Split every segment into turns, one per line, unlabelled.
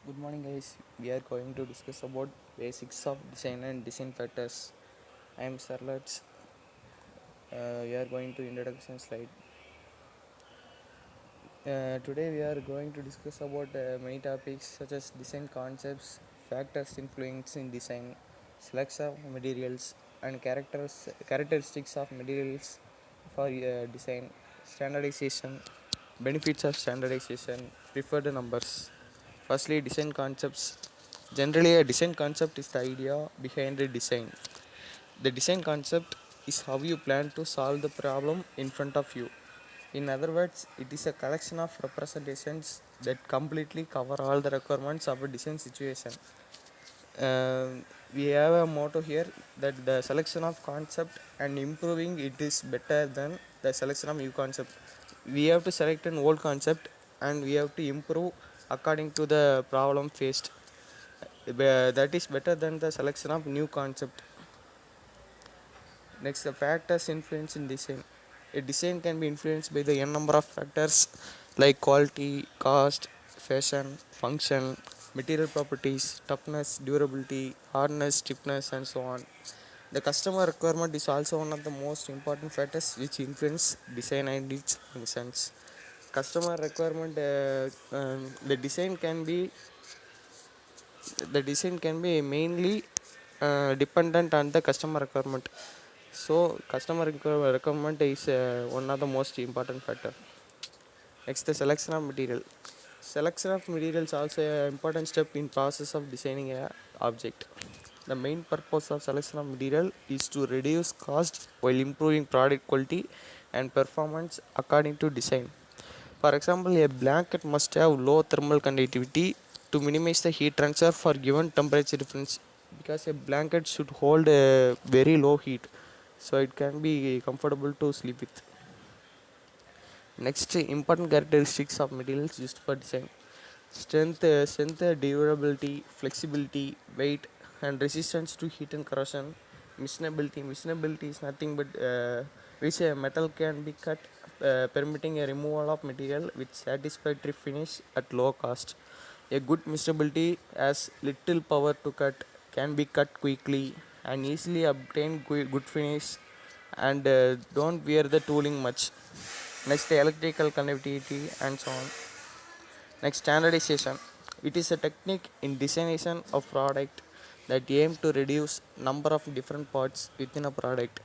Good morning, guys. We are going to discuss about basics of design and design factors. I am Sarlats. We are going to introduction slide. Today we are going to discuss about many topics such as design concepts, factors influencing design, selection of materials, and characteristics of materials for design, standardization, benefits of standardization, preferred numbers. Firstly, design concepts. Generally, a design concept is the idea behind a design. The design concept is how you plan to solve the problem in front of you. In other words, it is a collection of representations that completely cover all the requirements of a design situation. Uh, we have a motto here that the selection of concept and improving it is better than the selection of new concept. We have to select an old concept and we have to improve according to the problem faced. That is better than the selection of new concept. Next, the factors influence in design. A design can be influenced by the n number of factors like quality, cost, fashion, function, material properties, toughness, durability, hardness, stiffness, and so on. The customer requirement is also one of the most important factors which influence design and its functions. Customer requirement, the design can be mainly dependent on the customer requirement. So customer requirement is one of the most important factor. Next, the selection of material. Selection of material is also an important step in process of designing a object. The main purpose of selection of material is to reduce cost while improving product quality and performance according to design. For example, a blanket must have low thermal conductivity to minimize the heat transfer for given temperature difference, because a blanket should hold a very low heat so it can be comfortable to sleep with. Next, important characteristics of materials used for design. Strength, durability, flexibility, weight, and resistance to heat and corrosion. Miscibility. Miscibility is nothing but which a metal can be cut, permitting a removal of material with satisfactory finish at low cost. A good miscibility has little power to cut, can be cut quickly, and easily obtain good finish, and don't wear the tooling much. Next, the electrical conductivity and so on. Next, standardization. It is a technique in designation of product that aim to reduce number of different parts within a product.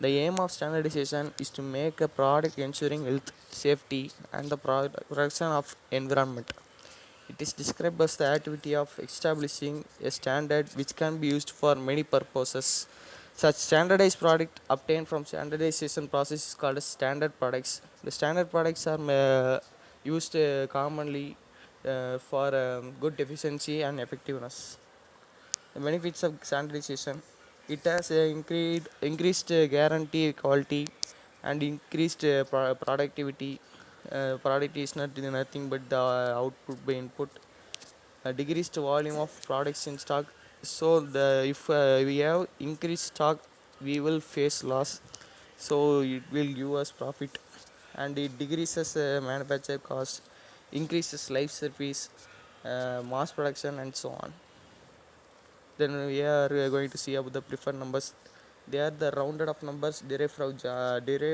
The aim of standardization is to make a product ensuring health, safety, and the protection of environment. It is described as the activity of establishing a standard which can be used for many purposes. Such standardized product obtained from standardization process is called as standard products. The standard products are used commonly for good efficiency and effectiveness. The benefits of standardization: it has increased guarantee quality and increased productivity. Product is nothing but the output by input. Decreased volume of products in stock. So the if we have increased stock, we will face loss. So it will give us profit, and it decreases manufacture cost, increases life service, mass production, and so on. Then we are going to see about the preferred numbers. They are the rounded up numbers derived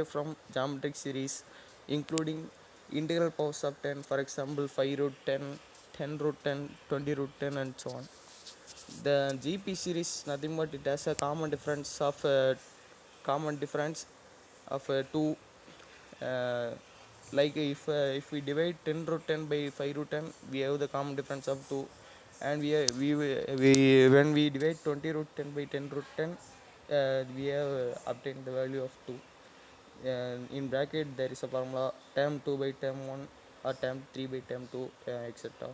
from geometric series, including integral powers of 10, for example 5 root 10, 10 root 10, 20 root 10, and so on. The GP series is nothing but it has a common difference of 2. uh, like if we divide 10 root 10 by 5 root 10, we have the common difference of 2. And we when we divide 20 root 10 by 10 root 10, we have obtained the value of 2. In bracket there is a formula term 2 by term 1 or term 3 by term 2, etc.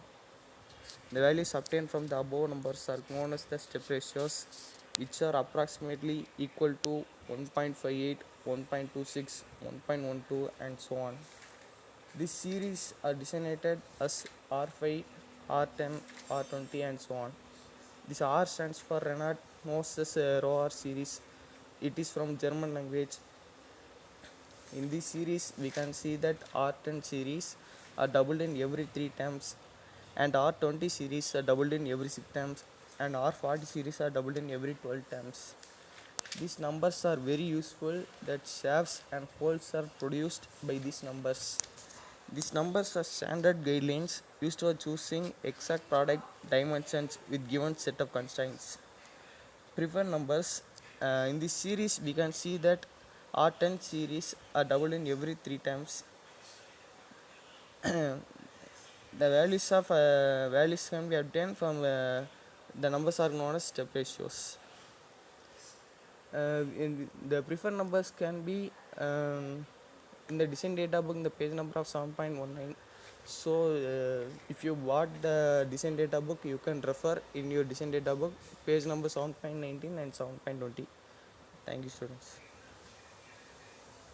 The values obtained from the above numbers are known as the step ratios, which are approximately equal to 1.58, 1.26, 1.12, and so on. This series are designated as R5, R10, R20, and so on. This R stands for Renault Moses ROR series. It is from German language. In this series, we can see that R10 series are doubled in every 3 terms. and R20 series are doubled in every 6 times, and R40 series are doubled in every 12 times. These numbers are very useful that shafts and holes are produced by these numbers. These numbers are standard guidelines used for choosing exact product dimensions with given set of constraints. Preferred numbers. In this series we can see that R10 series are doubled in every 3 times. The values can be obtained from the numbers are known as step ratios. In the preferred numbers can be in the design data book in the page number of 7.19. So if you bought the design data book, you can refer in your design data book page number 7.19 and 7.20. Thank you, students.